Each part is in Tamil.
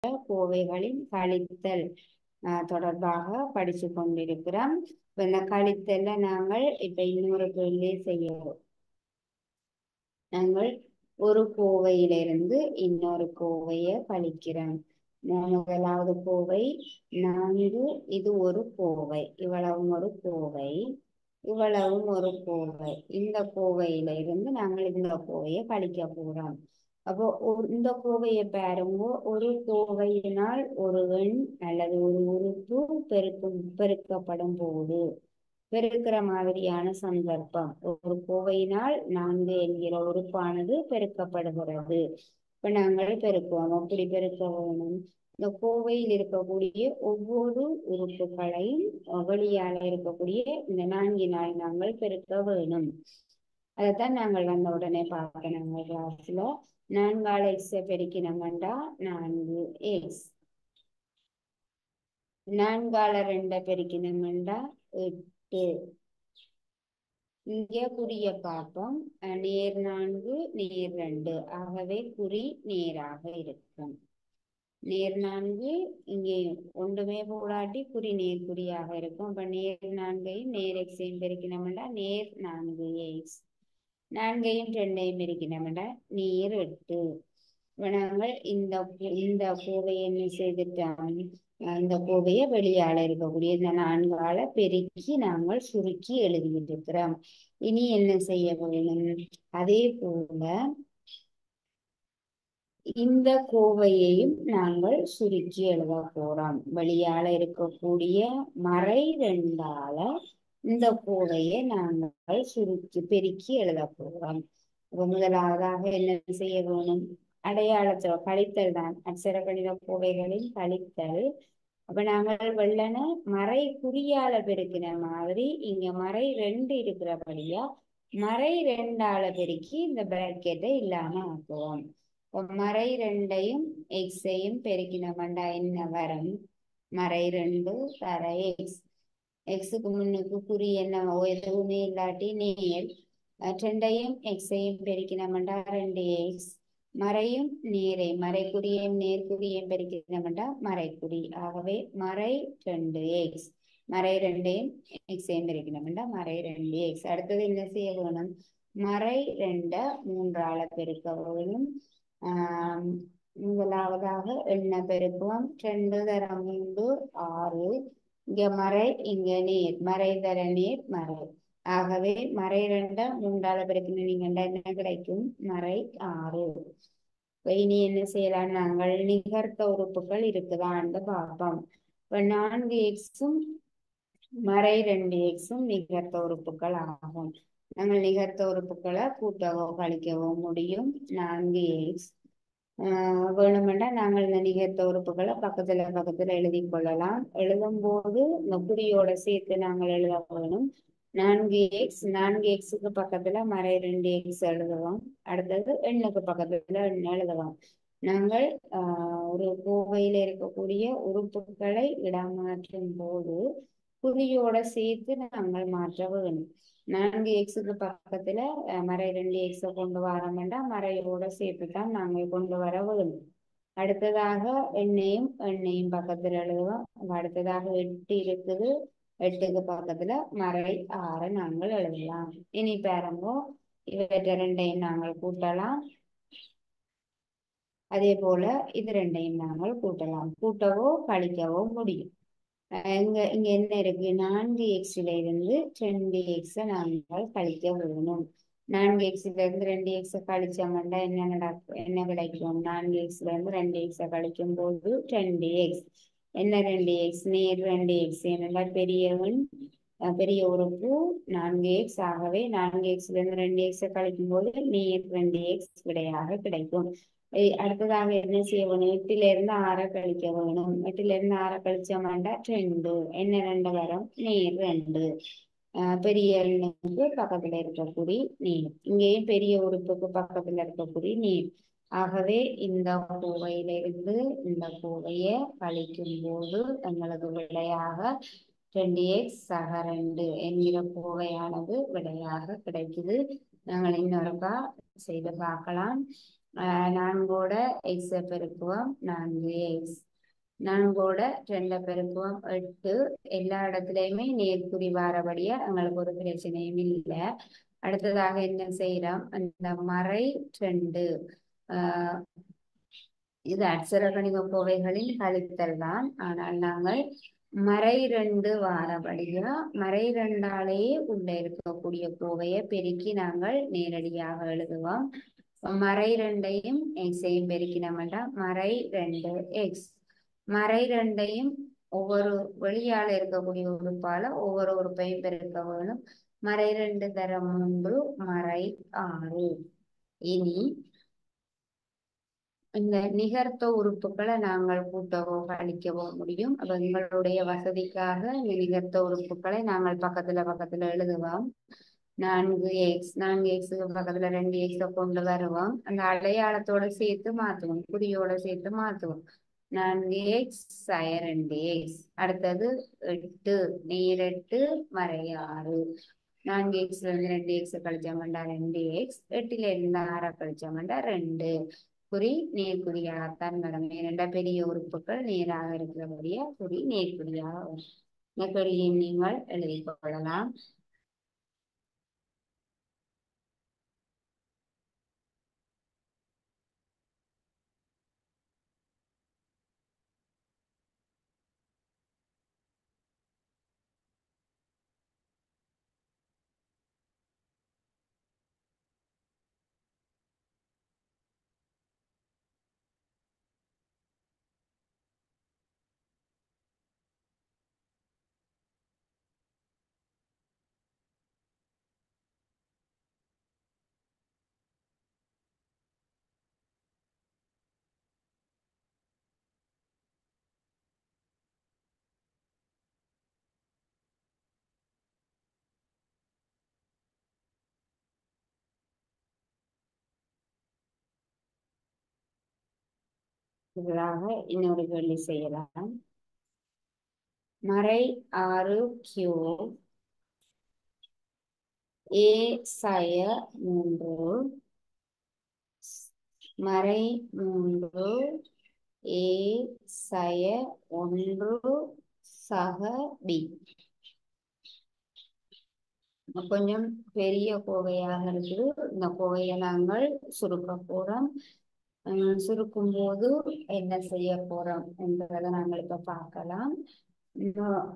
கோவைகளின் கழித்தல் தொடர்பாக படிச்சு கொண்டிருக்கிறோம். இந்த கழித்தல்ல நாங்கள் இப்ப இன்னொரு கேள்வி செய்யறோம். நாங்கள் ஒரு கோவையிலிருந்து இன்னொரு கோவையை கழிக்கிறோம். முதலாவது கோவை 4, இது ஒரு கோவை, இவ்வளவும் ஒரு கோவை, இவ்வளவும் ஒரு கோவை. இந்த கோவையில இருந்து நாங்கள் இந்த கோவையை கழிக்க போறோம். அப்போ இந்த கோவையை பாருங்க, ஒரு கோவையினால் ஒரு எண் அல்லது ஒரு உறுப்பு பெருக்கப்படும் போது பெருக்கிற மாதிரியான சந்தர்ப்பம். ஒரு கோவையினால் 4 என்கிற உறுப்பானது பெருக்கப்படுகிறது. இப்ப நாங்கள் பெருக்குவோம். எப்படி பெருக்க வேணும்? இந்த கோவையில் இருக்கக்கூடிய ஒவ்வொரு உறுப்புகளையும் வெளியால இருக்கக்கூடிய இந்த 4 நாங்கள் பெருக்க வேணும். அதைத்தான் நாங்கள் வந்த உடனே பார்க்க நாங்கள் கிளாஸ்ல 4 எக்ஸை பெருக்கினோம்டா 4x, 4 2 பெருக்கினோம்டா 8. இங்கே குறிய பார்ப்போம். நேர் 4 நேர் 2, ஆகவே குறி நேராக இருக்கும். நேர் 4 இங்கே ஒன்றுமே போடாட்டி குறி நேர்குறியாக இருக்கும். அப்ப நேர் 4ஐயும் நேர் எக்ஸையும் பெருக்கினோம்டா நேர் 4x, 4ஐயும் 2ஐயும் பெருக்கினோம்டா நேர் 8. நாங்கள் இந்த கோவையை என்ன செய்துட்டோம்? இந்த கோவையை வெளியால இருக்கக்கூடிய இந்த 4 பெருக்கி நாங்கள் சுருக்கி எழுதியிருக்கிறோம். இனி என்ன செய்ய வேணும்? அதே போல இந்த கோவையையும் நாங்கள் சுருக்கி எழுத போறோம். வெளியால இருக்கக்கூடிய மறை 2ஆல இந்த கோவையை நாங்கள் சுருக்கி பெருக்கி எழுத போறோம். முதலாவதாக என்ன செய்ய வேணும்? அடையாளத்தோ கழித்தல் தான். அட்சர கணித கோவைகளின் கழித்தல். அப்ப நாங்கள் வெள்ளன மறை குறியால பெருக்கின மாதிரி இங்க மறை 2 இருக்கிறபடியா மறை 2ஆல பெருக்கி இந்த பிராக்கெட்டை இல்லாம ஆக்குவோம். மறை 2ஐயும் எக்ஸையும் பெருக்கினோம்டா என்ன வரும்? மறை 2 தர எக்ஸ். எக்ஸுக்கு முன்னுக்கு குறி என்ன எதுவுமே இல்லாட்டி நேர். 2ஐயும் எக்ஸையும் பெருக்கினோம்டா 2x. மறையும் நேரை மறைக்குறியையும் நேர்குறியையும் பெருக்கினோம்டா மறைக்குறி. ஆகவே மறை 2x. மறை 2ஐயும் எக்ஸையும் பெருக்கினோம்டா மறை 2x. அடுத்தது என்ன செய்ய வேணும்? மறை 2 3ஆல பெருக்க வேணும். முதலாவதாக எண்ண பெருக்குவோம். 2 தர 3 6. இங்க மறை இங்க நேர், மறை தர நேர் மறை. ஆகவே மறை 2 3ஆல பெருக்கினீங்கன்னா என்ன கிடைக்கும்? மறை 6. இனி என்ன செய்யலாம்? நாங்கள் நிகர்த்த உறுப்புகள் இருக்குதான்னு பார்ப்போம். இப்ப 4x-உம் மறை 2x-உம் நிகர்த்த உறுப்புகள் ஆகும். நாங்கள் நிகர்த்த உறுப்புகளை கூட்டவோ கழிக்கவோ முடியும். 4x வேணுமெண்டா நாங்கள் இந்த நிகர்த்த உறுப்புகளை பக்கத்துல எழுதி கொள்ளலாம். எழுதும் போது இந்த குறியோட சேர்த்து நாங்கள் எழுத வேணும். 4x பக்கத்துல மறை 2x எழுதுவோம். அடுத்தது எண்ணுக்கு பக்கத்துல எண் எழுதுவோம். நாங்கள் ஒரு கோவையில இருக்கக்கூடிய உறுப்புகளை இடமாற்றும் போது குறியோட சேர்த்து நாங்கள் மாற்ற வேணும். 4x பக்கத்துல மறை 2x கொண்டு வர வேண்டாம், மறையோட சேர்த்து தான் நாங்கள் கொண்டு வர வேணும். அடுத்ததாக எண்ணையும் பக்கத்துல எழுதுவோம். அடுத்ததாக 8 இருக்குது, 8க்கு பக்கத்துல மறை 6 நாங்கள் எழுதலாம். இனி பாருங்க, இவற்றை 2ஐயும் நாங்கள் கூட்டலாம். அதே போல இது 2ஐயும் நாங்கள் கூட்டலாம். கூட்டவோ கழிக்கவோ முடியும். இங்க என்ன இருக்கு? 4x-ல இருந்து 2x நாங்கள் கழிக்க வேணும். 4x-ல இருந்து 2x கழிச்சோம்னா என்ன நடக்கும்? என்ன கிடைக்கும்? 4x-ல இருந்து 2x கழிக்கும் போது 2x. என்ன 2x? நேர் 2x. என்னென்ன பெரிய உறுப்பு 4x. ஆகவே 4x-ல இருந்து 2x கழிக்கும் போது நேர் 2x விடையாக கிடைக்கும். அடுத்ததாக என்ன செய்ய வேணும்? 8-ல இருந்து 6 கழிக்க வேணும். 8-ல இருந்து 6 கழிச்சோம்னா 2. என்ன 2 வரும்? நேர் 2. பெரிய எண்ணுக்கு பக்கத்துல இருக்கக்கூடிய நீர். இங்கேயும் பெரிய உறுப்புக்கு பக்கத்துல இருக்கக்கூடிய நீர். ஆகவே இந்த கோவையிலிருந்து இந்த கோவையை கழிக்கும் போது எங்களுக்கு விடையாக 2x சக 2 என்கிற கோவையானது விடையாக கிடைக்குது. நாங்கள் இன்னொருக்கா செய்து பார்க்கலாம். நான்கோட எக்ஸை பெருக்குவோம் 4x. நான்கோட 2 பெருக்குவோம் 8. எல்லா இடத்துலையுமே நேர்குறி வாரபடியா எங்களுக்கு ஒரு பிரச்சனையும் இல்லை. அடுத்ததாக என்ன செய்யறோம், அந்த மறை 2 ஆஹ் இது அட்சர கணித கோவைகளின் கழித்தல் தான். ஆனால் நாங்கள் மறை 2 வாரபடியா மறை 2ஆலேயே உள்ள இருக்கக்கூடிய கோவையை பெருக்கி நாங்கள் நேரடியாக எழுதுவோம். மறை 2ஐயும் எக்ஸையும் பெருக்கினோம்னா மறை 2x. மறை 2ஐயும் ஒவ்வொரு வெளியால இருக்கக்கூடிய உறுப்பால ஒவ்வொரு உறுப்பையும் பெருக்க வேணும். மறை 2 தர 3 மறை 6. இனி இந்த நிகர்த்த உறுப்புகளை நாங்கள் கூட்டவோ கழிக்கவோ முடியும். அப்ப எங்களுடைய வசதிக்காக இந்த நிகர்த்த உறுப்புகளை நாங்கள் பக்கத்துல எழுதுவோம். 4x 4xக்கு பக்கத்துல 2x கொண்டு வருவோம். அந்த அடையாளத்தோட சேர்த்து மாத்துவோம், குறியோட சேர்த்து மாத்துவோம். 4x 2x. அடுத்தது 8 நேர் 8 மறை 6. 4xல இருந்து 2x கழிச்சோம்னா 2x. 8ல இருந்து 6 கழிச்சோம்னா 2. குறி நேர்குறியாகத்தான் வரும். இரண்ட பெரிய உறுப்புகள் நேராக இருக்கிறபடியா குறி நேர்குறியாக வரும். இந்த குறியை நீங்கள் எழுதிக் கொள்ளலாம். இதற்காக இன்னொரு கேள்வி செய்யலாம். மறை 6 கியூப் a சய 3 மறை 3 a சய 1 சக b. கொஞ்சம் பெரிய கோவையாக இருக்குது. இந்த கோவையை நாங்கள் சுருக்க போறோம். சுருக்கும் போது என்ன செய்ய போறோம் என்பதை நாங்கள் இப்ப பார்க்கலாம்.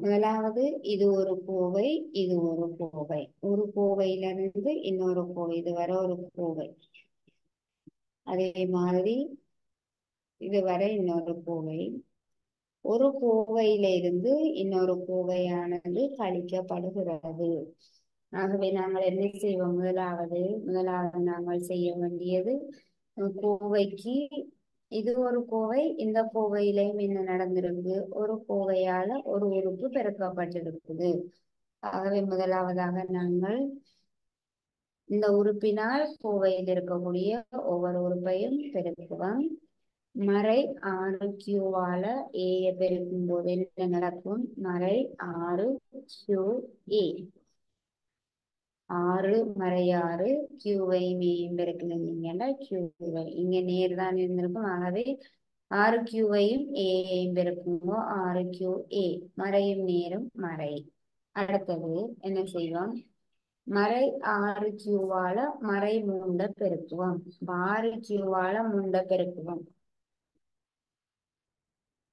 முதலாவது இது ஒரு கோவை, இது ஒரு கோவை. ஒரு கோவையிலிருந்து இன்னொரு கோவை இது வர ஒரு கோவை. அதே மாதிரி இது வர இன்னொரு கோவை. ஒரு கோவையிலிருந்து இன்னொரு கோவையானது கழிக்கப்படுகிறது. ஆகவே நாங்கள் என்ன செய்வோம், முதலாவது நாங்கள் செய்ய வேண்டியது கோவைக்கு இது ஒரு கோவை, இந்த கோவையிலையும் என்ன நடந்திருக்கு, ஒரு கோவையால ஒரு உறுப்பு பெருக்கப்பட்டிருக்குது. ஆகவே முதலாவதாக நாங்கள் இந்த உறுப்பினால் கோவையில் இருக்கக்கூடிய ஒவ்வொரு உறுப்பையும் பெருக்குவோம். மறை 6 கியூவால ஏ பெருக்கும் போது என்ன நடக்கும், மறை 6 கியூ ஏ. 6 மறை 6 கியூவை மேயும் பெருக்கினீங்கன்னா கியூவை இங்க நேர் தான் இருந்திருக்கும். ஆகவே 6 கியூவையும் ஏயையும் பெருக்குங்கோ 6 கியூ ஏ. மறையும் நேரும் மறை. அடுத்தது என்ன செய்வோம், மறை 6 கியூவால மறை 3 பெருக்குவோம். 6 கியூவால 3 பெருக்குவோம்.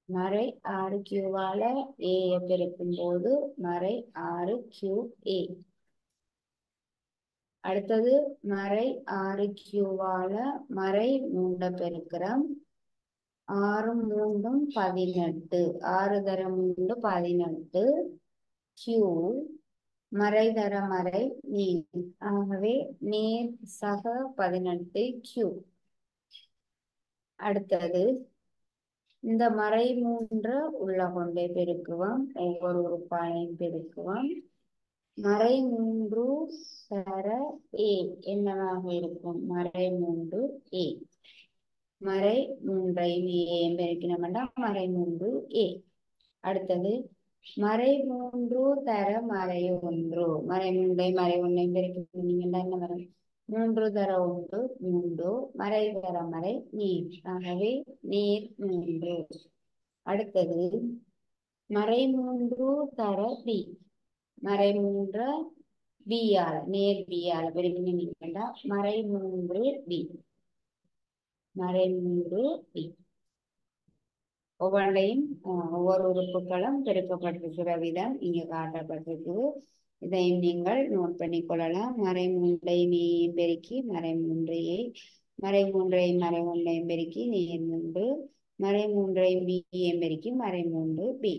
மறை 6 கியூவால ஏ பெருக்கும் போது மறை 6 கியூ ஏ. அடுத்தது மறை 6 கியூவால மறை 3 பெருக்கிறோம். 6 3 18. 6 தர 3 18 கியூ. மறை தர மறை நேர். ஆகவே நேர் சக 18 கியூ. அடுத்தது இந்த மறை 3 உள்ள கொண்டே பெருக்குவோம். ஒவ்வொரு உறுப்பாளையும் பெருக்குவோம். மறை 3 தர ஏ என்னவாக இருக்கும், மறை 3 ஏ. மறை 3ஐயும் ஏயும் பெருக்கினோம்னா மறை 3 ஏ. அடுத்தது மறை 3 தர மறை 1. மறை 3ஐயும் மறை 1ஐயும் பெருக்கினீங்கன்னா என்ன வரும், மூன்று தர உண்டு மூன்று, மறை தர மறை நீர். ஆகவே நீர் மூன்று. அடுத்தது மறை மூன்று தர பி. மறை மூன்று பியால் நேர் பியால் பெருக்கினீங்கன்னா மறை மூன்று பி. மறை மூன்று பி. ஒவ்வொன்றையும் ஒவ்வொரு உறுப்புகளும் பெருக்கப்பட்டிருக்கிற விதம் இங்க காட்டப்பட்டிருக்குது. இதையும் நீங்கள் நோட் பண்ணிக்கொள்ளலாம். மறை மூன்றையும் பெருக்கி மறை மூன்றையை, மறை மூன்றையும் மறை ஒன்றையும் பெருக்கி நேர் மூன்று, மறை மூன்றையும் பியையும் பெருக்கி மறை மூன்று பி.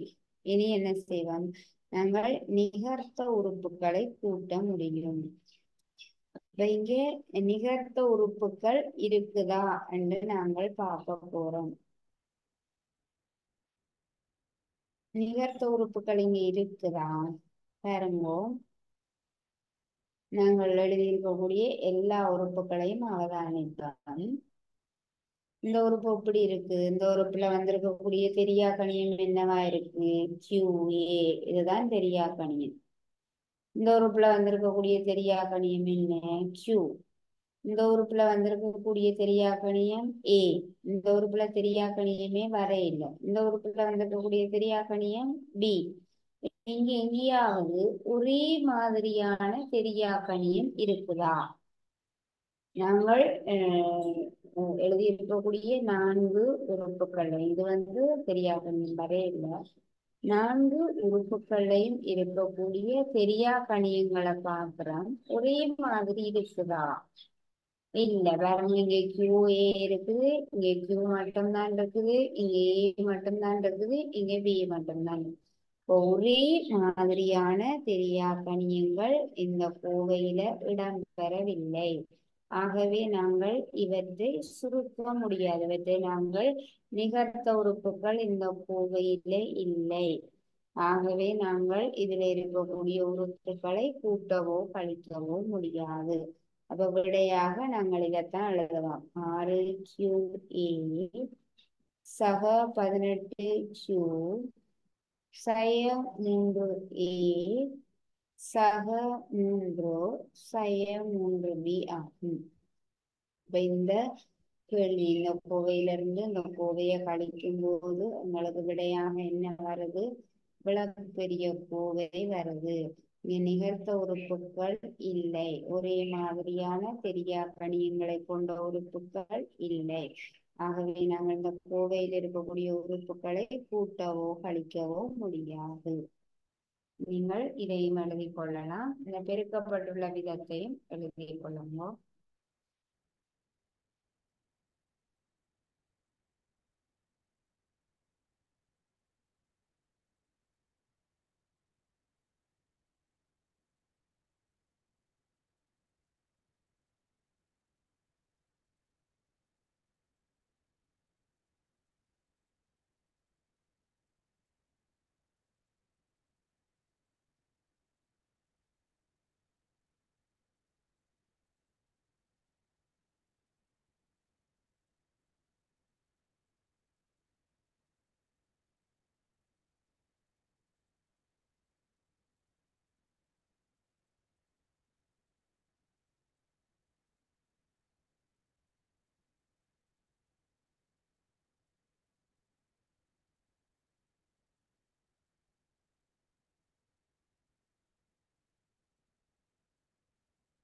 இனி என்ன செய்வோம்? நாங்கள் நிகர்த்த உறுப்புகளை கூட்ட முடியும். இங்கே நிகர்த்த உறுப்புகள் இருக்குதா என்று நாங்கள் பார்க்க போறோம். நிகர்த்த உறுப்புகள் இங்க இருக்குதா பாருங்கோ. நாங்கள் எழுதியிருக்கக்கூடிய எல்லா உறுப்புகளையும் அவதானிப்போம். இந்த உறுப்பு எப்படி இருக்கு? இந்த உறுப்புல வந்திருக்கக்கூடிய தெரியா கணியம் என்னவா இருக்கு? QA. இதுதான் தெரியா கணியம். இந்த உறுப்புல வந்திருக்கக்கூடிய தெரியா கணியம் என்ன? Q. இந்த உறுப்புல வந்திருக்கக்கூடிய தெரியா கணியம் A. இந்த உறுப்புல தெரியா கணியமே வர இல்லை. இந்த உறுப்புல வந்திருக்கக்கூடிய தெரியா கணியம் B. இங்க எங்கேயாவது ஒரே மாதிரியான தெரியா கணியம் இருக்குதா? நாங்கள் எழுதியிருக்கக்கூடிய 4 உறுப்புகளை, இது தெரியா கணியம் வர இல்லை. 4 உறுப்புகளையும் இருக்கக்கூடிய தெரியா கணியங்களை பார்க்கிறோம். ஒரே மாதிரி இருக்குதா? இல்ல. பாருங்க, இங்க QA இருக்குது, இங்க Q மட்டும்தான் இருக்குது, இங்க A மட்டும்தான் இருக்குது, இங்க B மட்டும்தான் இருக்கு. ஒரே மாதிரியான தெரியா கணியங்கள் இந்த கோவையில இடம்பெறவில்லை. ஆகவே நாங்கள் இவற்றை சுருக்க முடியாது. இவற்றை நாங்கள் நிகர்த்த உறுப்புகள் இந்த கோவையிலே இல்லை. ஆகவே நாங்கள் இதில் இருக்கக்கூடிய உறுப்புகளை கூட்டவோ கழிக்கவோ முடியாது. அப்ப விடையாக நாங்கள் இதைத்தான் எழுதலாம். 6QA சக 18Q சய 3A சக 3 சய 3B ஆகும். இப்ப இந்த கேள்வி, இந்த கோவையிலிருந்து இந்த கோவையை கழிக்கும் போது உங்களுக்கு விடையாக என்ன வருது? விளக்கப்பெரிய கோவை வருது. நிகர்த்த உறுப்புகள் இல்லை. ஒரே மாதிரியான தெரியா கணியங்களை கொண்ட உறுப்புகள் இல்லை. ஆகவே நாங்கள் இந்த கோவையில் இருக்கக்கூடிய உறுப்புகளை கூட்டவோ கழிக்கவோ முடியாது. நீங்கள் இதையும் எழுதிக் கொள்ளலாம். இந்த பெருக்கப்பட்டுள்ள விதத்தையும் எழுதிக் கொள்ளுங்க.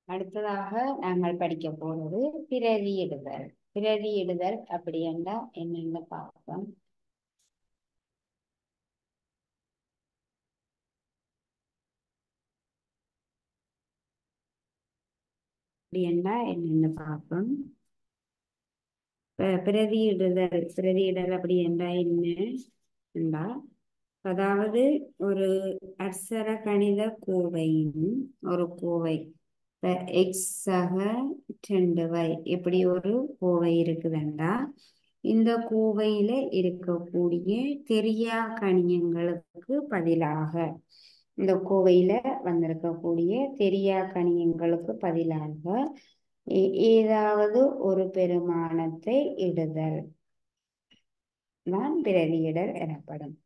அடுத்ததாக நாங்கள் படிக்க போறது பிரதியிடுதல். பிரதியிடுதல் அப்படி என்றால் என்னென்ன பார்ப்போம். அப்படி என்றால் என்னென்ன பார்ப்போம். பிரதியிடுதல், பிரதியிடல் அப்படி என்றால் என்ன என்றால், அதாவது ஒரு அட்சர கணித கோவையின் ஒரு கோவை எக்ஸ் சக 2y இப்படி ஒரு கோவை இருக்குதுண்டா, இந்த கோவையில இருக்கக்கூடிய தெரியா கணியங்களுக்கு பதிலாக, இந்த கோவையில வந்திருக்கக்கூடிய தெரியா கணியங்களுக்கு பதிலாக ஏதாவது ஒரு பெருமானத்தை இடுதல் தான் பிரதியிடல் எனப்படும்.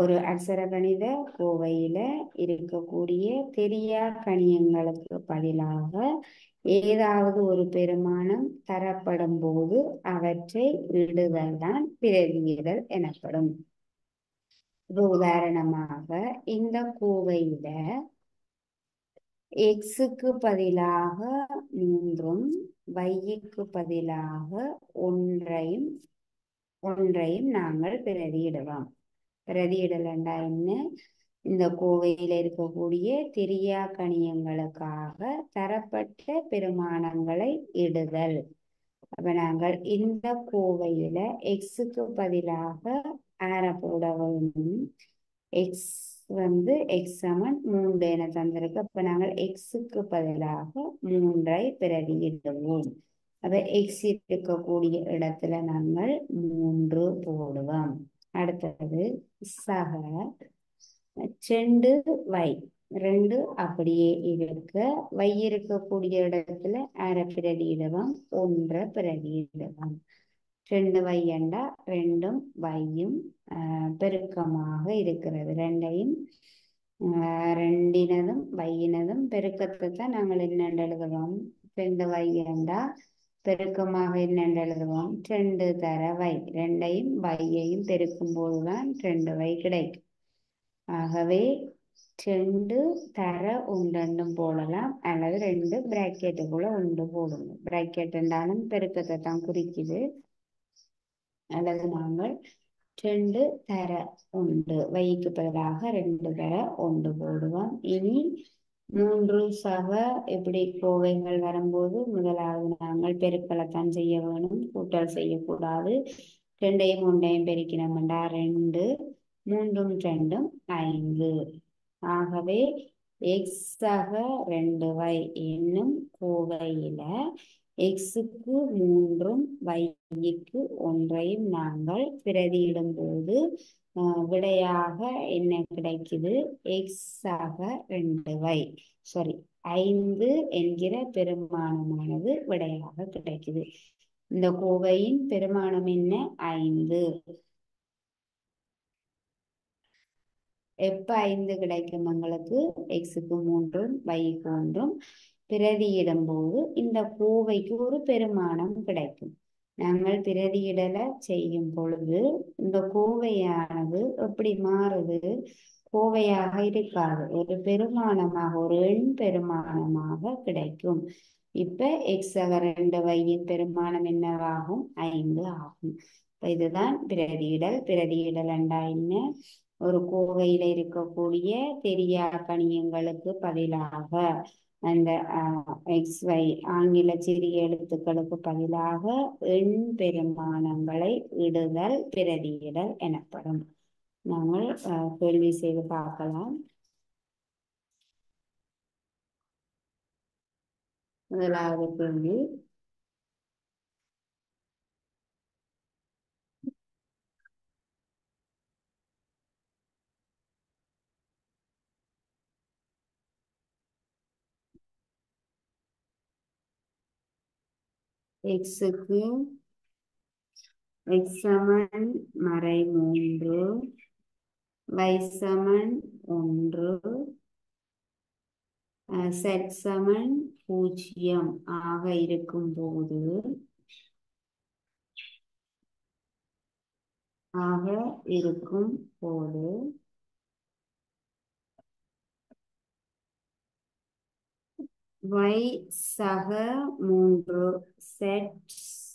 ஒரு அட்சர கணித கோவையில இருக்கக்கூடிய தெரியா கணியங்களுக்கு பதிலாக ஏதாவது ஒரு பெருமானம் தரப்படும் போது அவற்றை இடுதல் தான் பிரதியிடல் எனப்படும். இப்போ உதாரணமாக இந்த கோவையில எக்ஸுக்கு பதிலாக 3ம் வைக்கு பதிலாக ஒன்றையும் நாங்கள் பிரதியிடலாம். பிரதியிடலண்டா என்ன? இந்த கோவையில் இருக்கக்கூடிய தெரியா கணியங்களுக்காக தரப்பட்ட பெருமானங்களை இடுதல். அப்ப நாங்கள் இந்த கோவையில எக்ஸுக்கு பதிலாக போட வேண்டும். எக்ஸ் எக்ஸ் சமன் 3 என தந்திருக்கு. அப்ப நாங்கள் எக்ஸுக்கு பதிலாக 3ஐ பிரதியிடுவோம். அப்ப எக்ஸ் இருக்கக்கூடிய இடத்துல நாங்கள் 3 போடுவோம். அடுத்தது சக 2 அப்படியே இருக்க வை இருக்கக்கூடிய இடத்துல பிரதியிடுவோம், 1 பிரதியிடுவோம். 2 வை என்றா 2ம் வையும் பெருக்கமாக இருக்கிறது. 2ஐயும் 2னதும் வையினதும் பெருக்கத்தை தான் நாங்கள் என்ன எழுதுவோம்? 2 வை என்றா பெருக்கமாக என்ன எழுதுவோம்? 2 தர வை. 2ஐயும் வையையும் பெருக்கும் போதுதான் 2 வை கிடைக்கும். ஆகவே 2 தர 1 போடலாம், அல்லது 2 பிராக்கெட்டுக்குள்ள 1 போடுங்க. பிராக்கெட் என்றாலும் பெருக்கத்தை தான் குறிக்குது. அல்லது நாங்கள் 2 தர 1 வைக்கு பதிலாக 2 தர 1 போடுவோம். இனி 3 சக இப்படி கோவைகள் வரும்போது முதலாவது நாங்கள் பெருக்கலைத்தான் செய்ய வேணும், கூட்டல் செய்யக்கூடாது. 2ஐயும் 1ஐயும் பெருக்கினோம்டா 2, 3ம் 2ம் 5. ஆகவே எக்ஸாக 2 வை என்னும் கோவையில எக்ஸுக்கு 3ம் வைக்கு 1ஐயும் நாங்கள் பிரதியிடும் போது விடையாக என்ன கிடைக்குது? எக்ஸாக 2 வை 5 என்கிற பெருமானமானது விடையாக கிடைக்குது. இந்த கோவையின் பெருமானம் என்ன? 5. எப்ப 5 கிடைக்கும் எங்களுக்கு? எக்ஸுக்கு 3ம் வைக்கு 1ம் பிரதியிடும் போது இந்த கோவைக்கு ஒரு பெருமானம் கிடைக்கும். நாங்கள் பிரதியிடலை செய்யும் பொழுது இந்த கோவையானது எப்படி மாறுது? கோவையாக இருக்காது, ஒரு பெருமானமாக, ஒரு எண் பெருமானமாக கிடைக்கும். இப்ப எக்ஸாக 2 வையின் பெருமானம் என்னவாகும்? 5 ஆகும். இதுதான் பிரதியிடல். பிரதியிடல் என்றா என்ன? ஒரு கோவையில இருக்கக்கூடிய தெரியா கணியங்களுக்கு பதிலாக அந்த XY ஆங்கில சிறிய எழுத்துக்களுக்கு பதிலாக எண் பெருமானங்களை இடுதல் பிரதியிடல் எனப்படும். நாங்கள் கேள்வி செய்து பார்க்கலாம். முதலாவது கேள்வி, எக்ஸுக்கு x சமன் -3, y சமன் 1, z சமன் 0 ஆக இருக்கும்போது y சக 3 z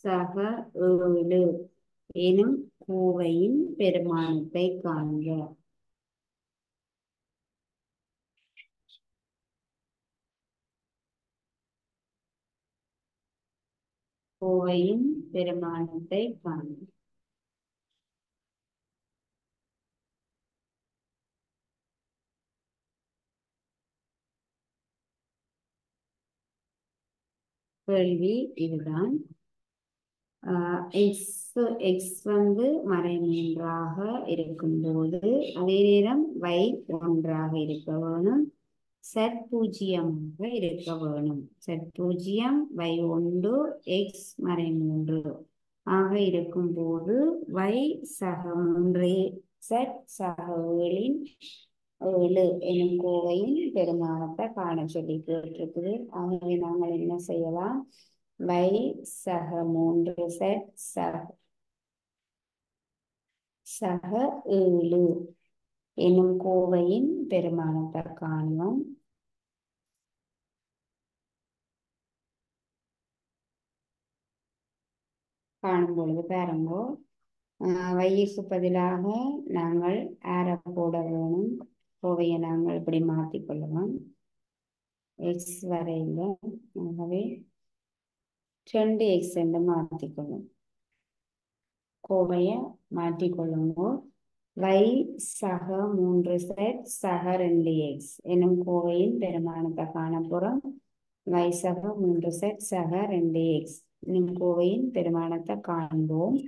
சக 7 எனும் கோவையின் பெருமானத்தை காண்க. கோவையின் பெருமானத்தை காண்க. கேள்வி இதுதான். எக்ஸ் மறைமூன்றாக இருக்கும்போது அதே நேரம் y 1ஆக இருக்க வேணும், z 0ஆக இருக்க வேணும். z 0 y 1 எக்ஸ் -3 ஆக இருக்கும்போது y சக 3 செட் சக ஏழின் ஏழு எனும் கோவையின் பெருமானத்தை காண சொல்லி கேட்டிருக்குது. ஆகவே நாங்கள் என்ன செய்யலாம்? வை சக 3 செட் சக 7 எனும் கோவையின் பெருமானத்தை காணும். காணும் பொழுது பாருங்கோ, வைக்கு பதிலாக நாங்கள் ஆர போட வேணும். கோவையை நாங்கள் இப்படி மாற்றிக்கொள்ளலாம். எக்ஸ் வரையில் ஆகவே 2x என்று மாற்றிக்கொள்ளும். கோவையை மாற்றிக்கொள்ளுங்கோ. வை சக 3 செட் சக 2x எனும் கோவையின் பெருமானத்தை காணப்புறம் வை சக 3 செட் சக 2x எனும் கோவையின் பெருமானத்தை காண்போம்.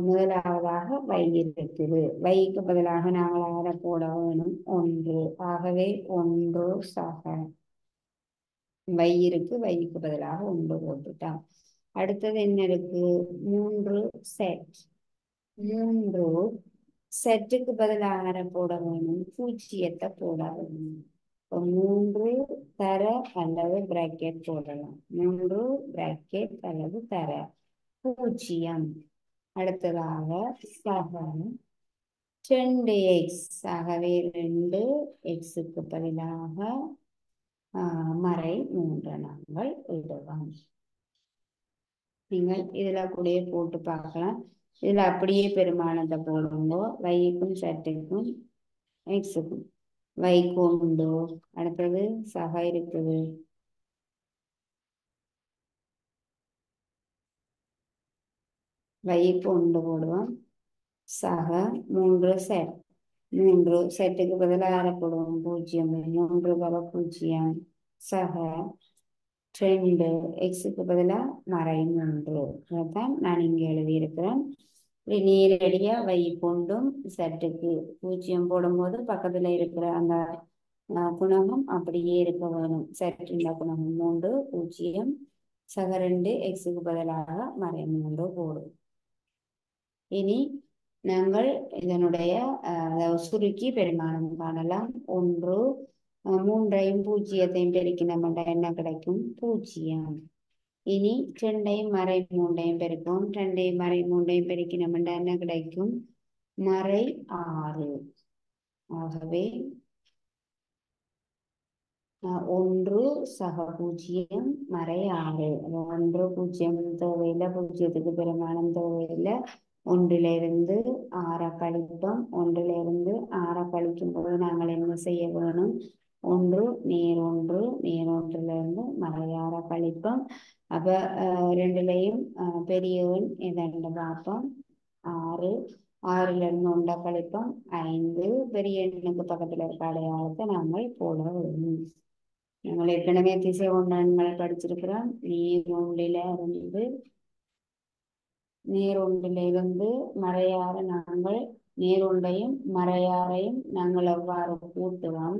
முதலாவதாக வை இருக்குது. வைக்கு பதிலாக நாங்கள் ஆர போட வேணும் 1. ஆகவே 1 சக வை இருக்கு, வைக்கு பதிலாக 1 போட்டுட்டான். அடுத்தது என்ன இருக்கு? 3 செட். 3 செட்டுக்கு பதிலாக ஆர போட வேணும், 0 போட வேணும். 3 தர அல்லது பிராக்கெட் போடலாம். 3 பிராக்கெட் அல்லது தர 0. அடுத்ததாக சக 2x. ஆகவே 2x பதிலாக மறை 3 நாங்கள் இடுவோம். நீங்கள் இதுல கூட போட்டு பார்க்கலாம். இதுல அப்படியே பெருமானத்தை போடுங்கோ. வைக்கும் சட்டுக்கும் எக்ஸுக்கும் வைக்கு உண்டு. அடுத்தது சக இருக்குது. வைக்கு உண்டு போடுவோம். சக 3 செட். 3 செட்டுக்கு பதிலாக போடுவோம் 0. 3 பல 0 சக 2 எக்ஸுக்கு பதிலாக மறை 3. அதான் நான் இங்கே எழுதியிருக்கிறேன். நேரடியா வை கொண்டும் செட்டுக்கு 0 போடும்போது பக்கத்துல இருக்கிற அந்த குணகம் அப்படியே இருக்க வேணும். செட்டின் குணகம் 3 0 சக 2 எக்ஸுக்கு பதிலாக மறை 3 போடும். இனி நாங்கள் இதனுடைய சுருக்கி பெருமானம் காணலாம். 1 3ஐயும் 0ஐயும் பெருக்கினோம்னா என்ன கிடைக்கும்? 0. இனி 2ஐயும் மறை 3ஐயும் பெருக்கும். 2ஐயும் மறை 3ஐயும் பெருக்கினோம்னா என்ன கிடைக்கும்? மறை 6. ஆகவே 1 சக 0 மறை 6. 1 0 தேவையில்லை, 0க்கு பெருமானம் தேவையில்லை. 1லிருந்து 6 கழிப்போம். 1லிருந்து 6 கழிக்கும் போது நாங்கள் என்ன செய்ய வேணும்? 1 நேர் 1 நேர் 1லிருந்து மறை 6 கழிப்போம். அப்ப 2லையும் பெரியவன் எதென்று பார்ப்போம். 6. 6லிருந்து 1 கழிப்போம் 5. பெரிய எண்ணுக்கு பக்கத்துல இருக்க அடையாளத்தை நாங்கள் போட வேணும். நாங்கள் ஏற்கனவே திசை ஒன்றை படிச்சிருக்கிறோம். நேர் ஒன்றிலிருந்து மறையாற நாங்கள் நேர் ஒன்றையும் மறையாறையும் நாங்கள் எவ்வாறு கூட்டுவோம்?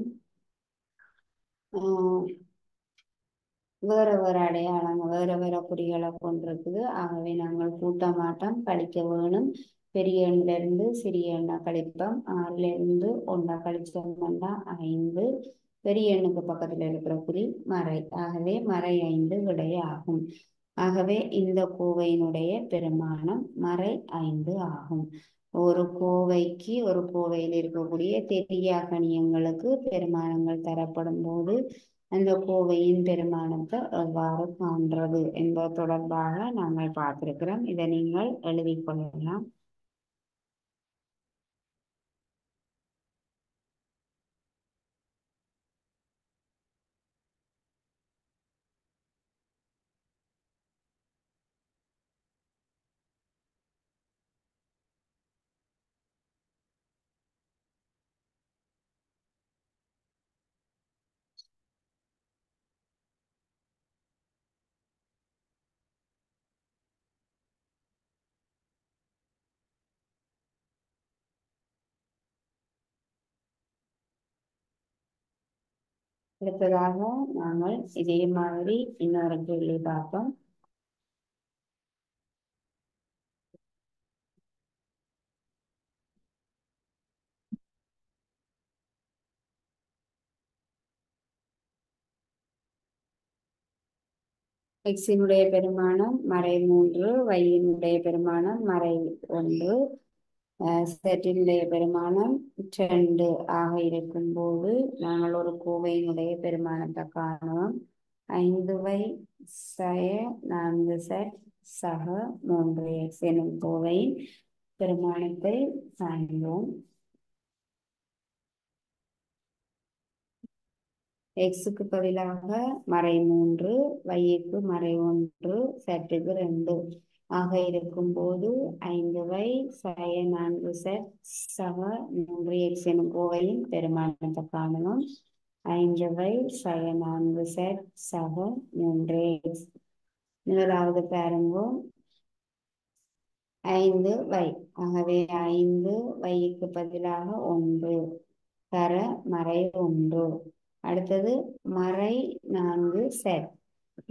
வேற வேற அடையாளங்கள் வேற வேற குறிகளை கொண்டிருக்குது. ஆகவே நாங்கள் கூட்ட மாட்டோம், கழிக்க வேணும். பெரிய எண்ணிலிருந்து சிறிய எண்ணை கழிப்போம். 6லிருந்து 1 கழிச்சோம்னா 5. பெரிய எண்ணுக்கு பக்கத்துல இருக்கிற குறி மறை. ஆகவே மறை 5 விடையாகும். ஆகவே இந்த கோவையினுடைய பெருமானம் மறை 5 ஆகும். ஒரு கோவைக்கு ஒரு கோவையில் இருக்கக்கூடிய தெரியா கணியங்களுக்கு பெருமானங்கள் தரப்படும் போது அந்த கோவையின் பெருமானத்தை எவ்வாறு காண்றது என்பது தொடர்பாக நாங்கள் பார்த்திருக்கிறோம். இதை நீங்கள் எழுதிக் கொள்ளலாம். அடுத்ததாக நாங்கள் இதே மாதிரி இன்னொரு கேள்வி பார்ப்போம். எக்ஸினுடைய பெருமானம் மறை 3, வையினுடைய பெருமானம் மறை 1, செட்டினுடைய பெருமானம் 2 ஆக இருக்கும்போது நாங்கள் ஒரு கோவையினுடைய பெருமானத்தை காணுவோம். 5y சய 4z சக 3x எனும் கோவையின் பெருமானத்தை காண்போம். எக்ஸுக்கு பதிலாக மறை 3, வைக்கு மறை 1, செட்டுக்கு 2 ஆக இருக்கும்போது 5y சய 4z சக 3x எனும் கோவையின் பெருமானத்தை காணணும். 5y சய 4z சக 3x. முதலாவது பாருங்க 5y. ஆகவே 5yக்கு பதிலாக 1 தர மறை 1. அடுத்தது மறை 4 செட்.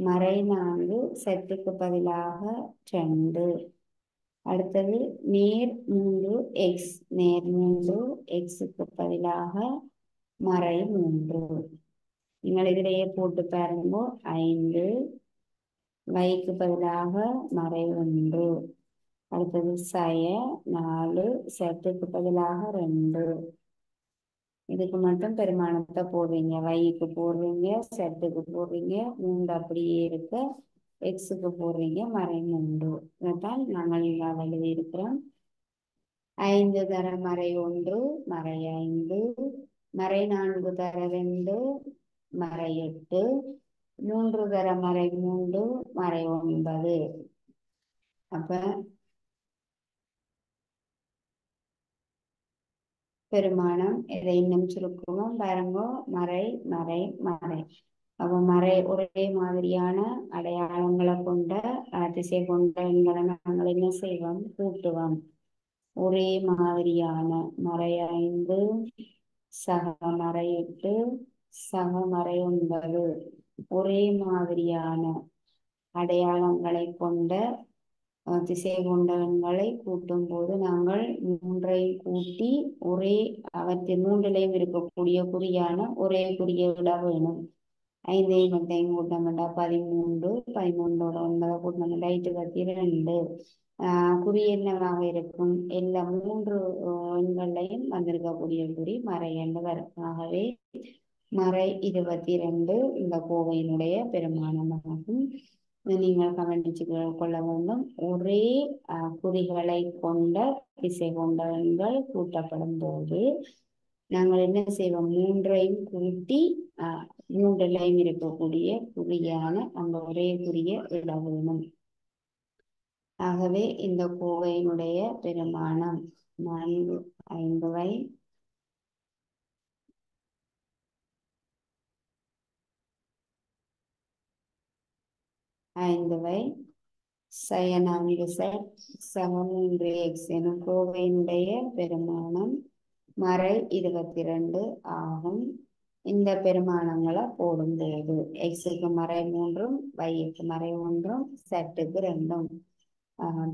மறை 4 செட்டுக்கு பதிலாக 2. அடுத்தது நேர் 3 எக்ஸ். நேர் 3 எக்ஸுக்கு பதிலாக மறை 3. நீங்கள் இதிலேயே போட்டு பாருங்க. 5 வைக்கு பதிலாக மறை 1. அடுத்தது சய 4 செட்டுக்கு பதிலாக 2. இதுக்கு மட்டும் பெருமானத்தை போடுறீங்க. வைக்கு போடுறீங்க, செட்டுக்கு போடுறீங்க, 3 அப்படியே இருக்க எக்ஸுக்கு போடுறீங்க மறை 3. இதைத்தான் நாங்கள் இங்கே எழுதியிருக்கிறோம். 5 தர மறை 1 மறை 5, மறை 4 தர 2 மறை 8, 3 தர மறை 3 மறை 9. அப்ப பெருமானம் இதை இன்னும் சுருக்குவோம். பாருங்க மறை மறை மறை. அப்ப மறை ஒரே மாதிரியான அடையாளங்களை கொண்ட திசை கொண்ட எண்களை நாங்கள் என்ன செய்வோம்? கூட்டுவோம். ஒரே மாதிரியான மறை 5 சக மறை 8 சக மறை 9 ஒரே மாதிரியான அடையாளங்களை கொண்ட திசை கொண்ட எண்களை கூட்டும் போது நாங்கள் 3ஐ கூட்டி ஒரே அவற்றின் 3லையும் இருக்கக்கூடிய குறியான ஒரே குறிய விட வேணும். 5ஐயும் 10ஐயும் கூட்டமெண்டா 13, 13ஓட 9 கூட்டமெண்டா 22. குறி என்னவாக இருக்கும்? எல்லா 3 எண்களையும் வந்திருக்கக்கூடிய குறி மறை 2 வரும். ஆகவே மறை 22 இந்த கோவையினுடைய பெருமானமாகும். நீங்கள் கவனிச்சு கொள்ள வேண்டும். ஒரே குறிகளை கொண்ட திசை கொண்ட எண்கள் கூட்டப்படும் போது நாங்கள் என்ன செய்வோம்? 3ஐயும் கூட்டி 3லையும் இருக்கக்கூடிய குறியான அந்த ஒரே குறிய விட வேணும். ஆகவே இந்த கோவையினுடைய பெருமானம் 5y 5y சய 4z சக 3x எனும் கோவையினுடைய பெருமானம் மறை 22 ஆகும். இந்த பெருமானங்களை போடும்போது எக்ஸுக்கு மறை 3, வைக்கு மறை 1, செட்டுக்கு 2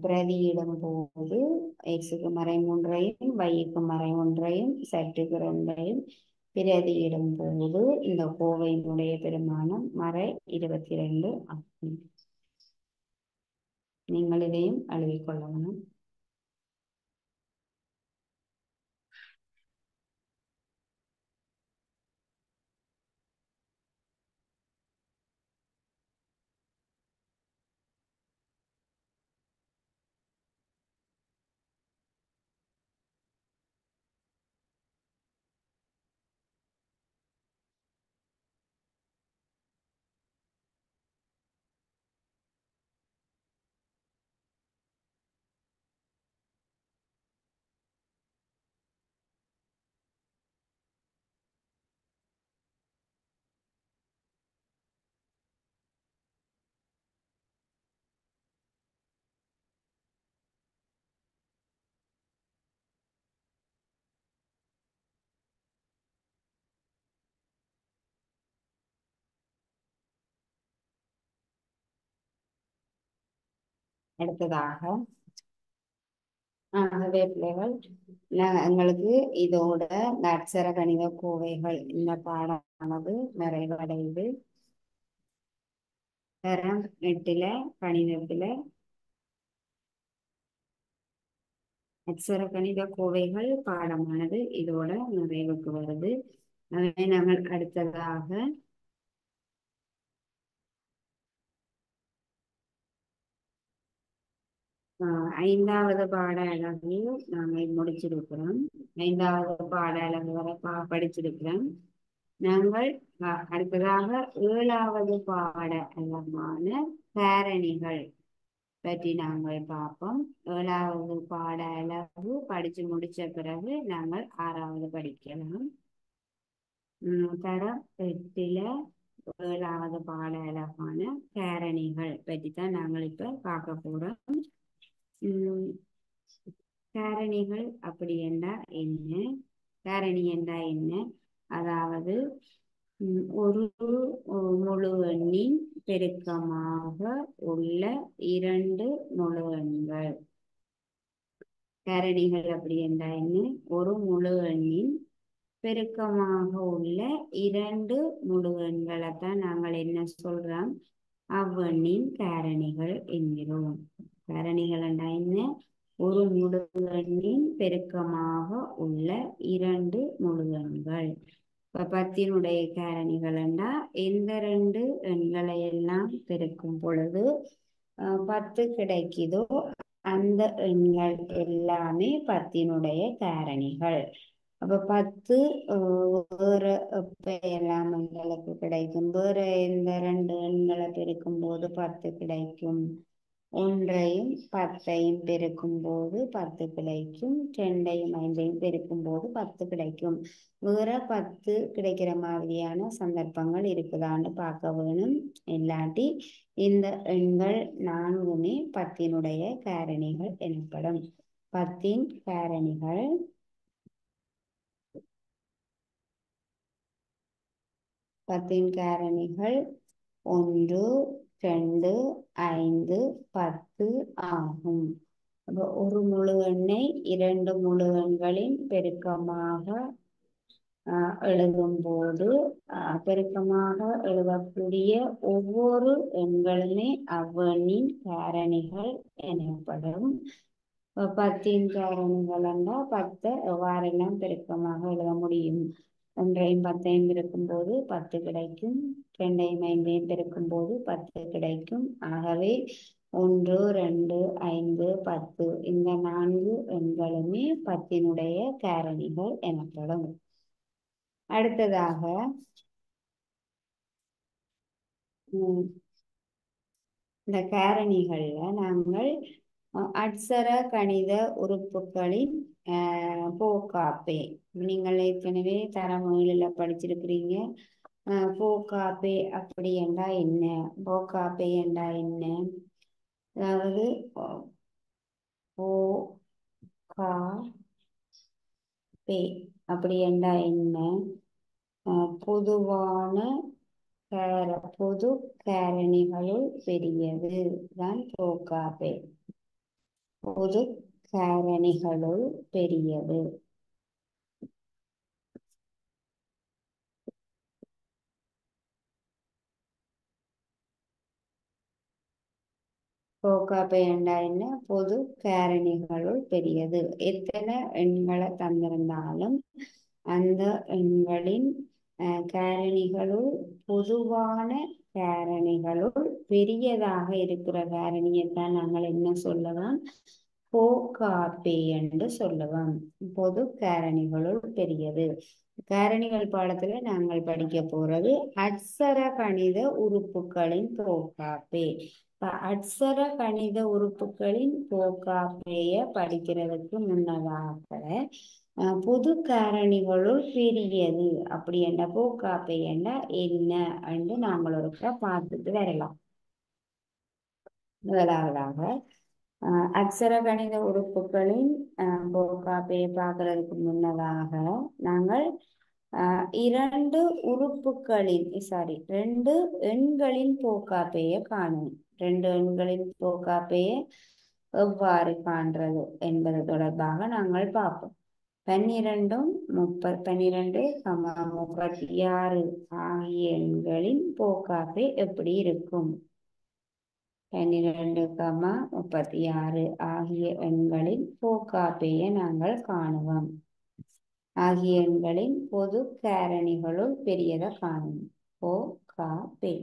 பிரதியிடும் போது எக்ஸுக்கு மறை 3ஐயும் வைக்கு மறை 1ஐயும் செட்டுக்கு 2ஐயும் பிரதியிடும் போது இந்த கோவையினுடைய பெருமானம் மறை 22 ஆகும். நீங்கள் இதையும் எழுதிக்கொள்ளணும். அடுத்ததாக ஆகவே பிள்ளைகள் எங்களுக்கு இதோட நட்சர கணித கோவைகள் இந்த பாடமானது நிறைவடைந்து தரம் 8ல கணிதத்துல அட்சர கணித கோவைகள் பாடமானது இதோட நிறைவுக்கு வருது. நாங்கள் அடுத்ததாக 5வது பாட அலகையும் நாங்கள் முடிச்சிருக்கிறோம். 5வது பாட அலகு வரை படிச்சிருக்கிறோம். நாங்கள் அடுத்ததாக 7வது பாட அலமான காரணிகள் பற்றி நாங்கள் பார்ப்போம். 7வது பாட அளவு படிச்சு முடிச்ச பிறகு நாங்கள் 6வது படிக்கலாம். தரம் 8ல 7வது பாட அளவான காரணிகள் பற்றி தான் நாங்கள் இப்ப பார்க்க போறோம். காரணிகள் அப்படி என்றா என்ன, காரணி என்றா என்ன, அதாவது ஒரு முழு எண்ணின் பெருக்கமாக உள்ள 2 முழு எண்கள். காரணிகள் அப்படி என்றா என்ன, ஒரு முழு எண்ணின் பெருக்கமாக உள்ள 2 முழு எண்களைத்தான் நாங்கள் என்ன சொல்றோம், அவ்வெண்ணின் காரணிகள் என்கிறோம். காரணிகள் என்றா என்ன, ஒரு முழு எண்ணின் பெருக்கமாக உள்ள 2 முழு எண்கள். இப்ப 10னுடைய காரணிகள் என்றா எந்த 2 எண்களை எல்லாம் பெருக்கும் பொழுது 10 கிடைக்குதோ அந்த எண்கள் எல்லாமே 10னுடைய காரணிகள். அப்ப 10 வேற எப்ப எல்லாம் எண்களுக்கு கிடைக்கும், வேற எந்த 2 எண்களை பெருக்கும் போது 10 கிடைக்கும், 1ஐயும் 10ஐயும் பெருக்கும் போது 10 கிடைக்கும், 2ஐயும் 5ஐயும் பெருக்கும் போது 10 கிடைக்கும். வேற 10 கிடைக்கிற மாதிரியான சந்தர்ப்பங்கள் இருக்குதான்னு பார்க்க வேணும். இல்லாட்டி இந்த எண்கள் 4மே 10னுடைய காரணிகள் எனப்படும். 10ன் காரணிகள் 1, 2, 5, 10 ஆகும். அப்போ ஒரு முழு எண்ணை 2 முழு எண்களின் பெருக்கமாக எழுதும் போது பெருக்கமாக எழுதக்கூடிய ஒவ்வொரு எண்களுமே அவ்வெண்ணின் காரணிகள் எனப்படும். 10ன் காரணிகள் என்றால் 10 எவ்வாறெல்லாம் பெருக்கமாக எழுத முடியும், 1ஐயும் 10ஐயும் பெருக்கும் போது 10 கிடைக்கும், 2ஐயும் 5ஐயும் பெருக்கும் போது 10 கிடைக்கும். ஆகவே 1, 2, 5, 10 இந்த 4 எண்களுமே 10னுடைய காரணிகள் எனப்படும். அடுத்ததாக இந்த காரணிகள்ல நாங்கள் அட்சர கணித உறுப்புகளின் போக்காப்பே, நீங்கள் ஏற்கனவே தரம் 7ல படிச்சிருக்கிறீங்க. போக்காப்பே அப்படி என்றா என்ன, போக்காப்பே என்றா என்ன, அதாவது பே அப்படி என்றா என்ன, பொதுவான பொது காரணிகளுள் பெரியது தான் போக்காப்பே. பொது காரணிகளுள் பெரியது. போக்காப்பே என்றா என்ன, பொது காரணிகளுள் பெரியது. எத்தனை எண்களை தந்திருந்தாலும் அந்த எண்களின் காரணிகளுள் பொதுவான காரணிகளுள் பெரியதாக இருக்கிற காரணியைத்தான் நாங்கள் என்ன சொல்லுவோம், போக்காப்பே என்று சொல்லுவோம். பொது காரணிகளுள் பெரியது. காரணிகள் பாடத்துல நாங்கள் படிக்க போறது அட்சர கணித உறுப்புகளின் போக்காப்பே. அட்சர கணித உறுப்புகளின் போக்காப்பைய படிக்கிறதுக்கு முன்னதாக பொது காரணிகளுள் பெரியது அப்படி என்ற போக்காப்பை என்ன என்று நாங்கள் ஒருக்க பார்த்துட்டு வரலாம். முதலாவதாக அட்சர கணித உறுப்புகளின் போக்காப்பையை பார்க்கறதுக்கு முன்னதாக நாங்கள் 2 உறுப்புகளின் 2 எண்களின் போக்காப்பையை காணுவோம். 2 எண்களின் போக்காப்பையை எவ்வாறு காண்றது என்பது தொடர்பாக நாங்கள் பார்ப்போம். 12, 36 ஆகிய எண்களின் போக்காப்பை எப்படி இருக்கும். 12,36 ஆகிய எண்களின் போக்காப்பையை நாங்கள் காணுவோம். ஆகிய எண்களின் பொது காரணிகளுள் பெரியதை காணுவோம். போக்காப்பே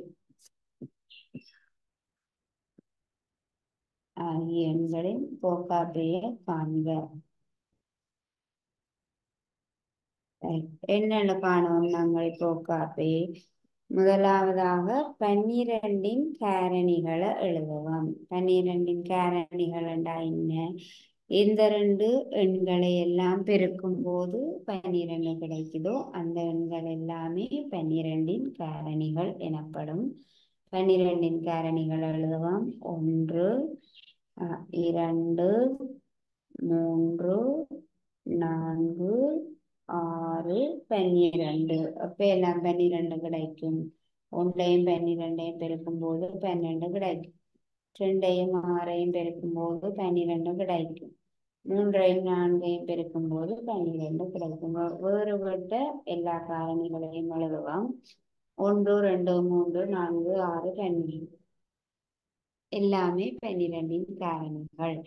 ஆகிய எண்களின் போக்காப்பையை காண்க. என்னென்ன காணுவோம் நாங்கள் போக்காப்பையை? முதலாவதாக 12இன் காரணிகளை எழுதுவோம். 12இன் காரணிகள் என்றா என்ன? எந்த ரெண்டு எண்களை எல்லாம் பெருக்கும் போது 12 கிடைக்குதோ அந்த எண்கள் எல்லாமே 12இன் காரணிகள் எனப்படும். 12இன் காரணிகள் எழுதுவோம். 1, 2, 3, 4, 6, 12. அப்ப எல்லாம் 12 கிடைக்கும். 1ஐயும் 12ஐயும் பெருக்கும் போது 12 கிடைக்கும். 2ஐயும் 6ஐயும் பெருக்கும் போது 12 கிடைக்கும். 3ஐயும் 4ஐயும் பெருக்கும் போது 12 கிடைக்கும். வேறுபட்ட எல்லா காரணிகளையும் எழுதுவோம். 1, 2, 3, 4, 6, 12 எல்லாமே 12இன் காரணிகள்.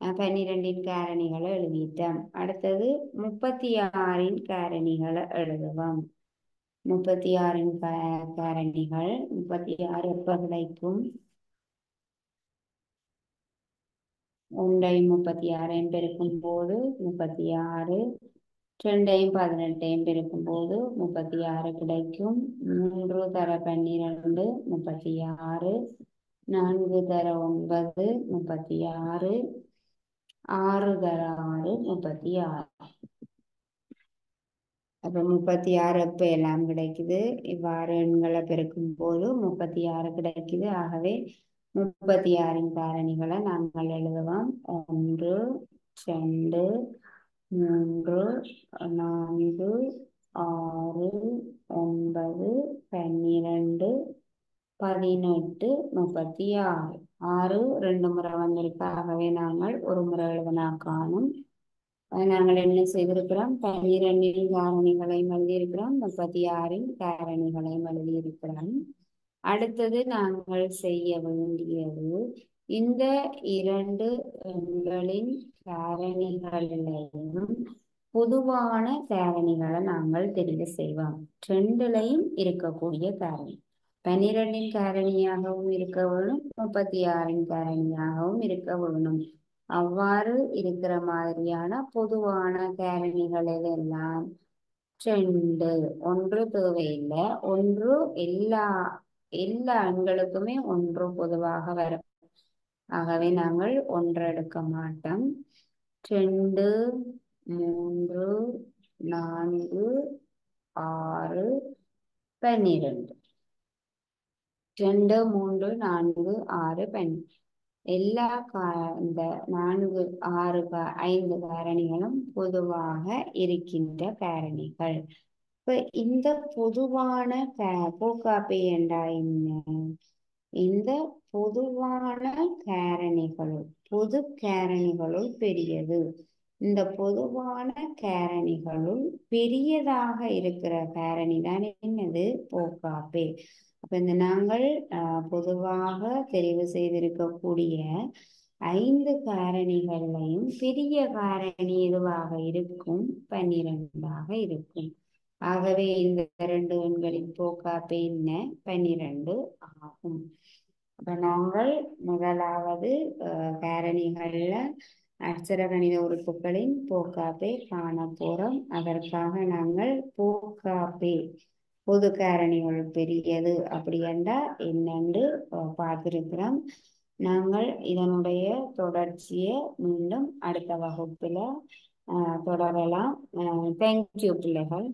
12இன் காரணிகளை எழுதிட்டோம். அடுத்தது 36இன் காரணிகளை எழுதுவோம். 36இன் காரணிகள் 36 எப்ப கிடைக்கும்? 1ஐயும் 36ஐயும் பெருக்கும் போது 36, 2ஐயும் 18ஐயும் பெருக்கும் போது 36 கிடைக்கும். 3 தர 12 36, 4 தர 9 36, 6 தர 6 36. அப்ப 36 எப்ப எல்லாம் கிடைக்குது? இவ்வாறு எண்களை பெருக்கும் போது 36 கிடைக்குது. ஆகவே 36இன் காரணிகளை நாங்கள் எழுதுவோம். 1, 2, 3, 4, 6, 9, 12, 18, 36. 6 2 முறை வந்திருக்கு. ஆகவே நாங்கள் ஒரு முறை எழுதினா காணும். நாங்கள் என்ன செய்திருக்கிறோம்? 12இன் காரணிகளையும் எழுதியிருக்கிறோம். 36இன் காரணிகளையும் எழுதியிருக்கிறோம். அடுத்தது நாங்கள் செய்ய வேண்டியது இந்த இரண்டு எண்களின் காரணிகளிலையும் பொதுவான காரணிகளை நாங்கள் தெரிவு செய்வோம். ரெண்டுலையும் இருக்கக்கூடிய காரணி 12இன் காரணியாகவும் இருக்க வேணும், 36இன் காரணியாகவும் இருக்க வேணும். அவ்வாறு இருக்கிற மாதிரியான பொதுவான காரணிகள் எல்லாம் 2. 1 தேவையில்லை. 1 எல்லா எண்களுக்குமே 1 பொதுவாக வரும். ஆகவே நாங்கள் 1 எடுக்க மாட்டோம். 2, 3, 4, 6, 12. 2, 3, 4, 6, 12 எல்லா இந்த 4, 6, 5 காரணிகளும் பொதுவாக இருக்கின்ற காரணிகள். இப்ப இந்த பொதுவான போக்காப்பை என்றா என்ன? இந்த பொதுவான காரணிகளுள் பொது காரணிகளுள் பெரியது. இந்த பொதுவான காரணிகளுள் பெரியதாக இருக்கிற காரணி தான் என்னது? போக்காப்பே. அப்ப இந்த நாங்கள் பொதுவாக தெரிவு செய்திருக்கக்கூடிய 5 காரணிகளையும் பெரிய காரணி எதுவாக இருக்கும்? 12ஆக இருக்கும். ஆகவே இந்த 2 எண்களின் போக்காப்பை என்ன? 12 ஆகும். அப்ப நாங்கள் முதலாவது காரணிகள்ல அட்சர கணித உறுப்புகளின் போக்காப்பை காண போறோம். அதற்காக நாங்கள் போக்காப்பை பொது காரணிகள் பெரியது அப்படி என்றால் என்னென்று பார்த்திருக்கிறோம். நாங்கள் இதனுடைய தொடர்ச்சியை மீண்டும் அடுத்த வகுப்புல தொடரலாம். தேங்க்யூ பிள்ளைகள்.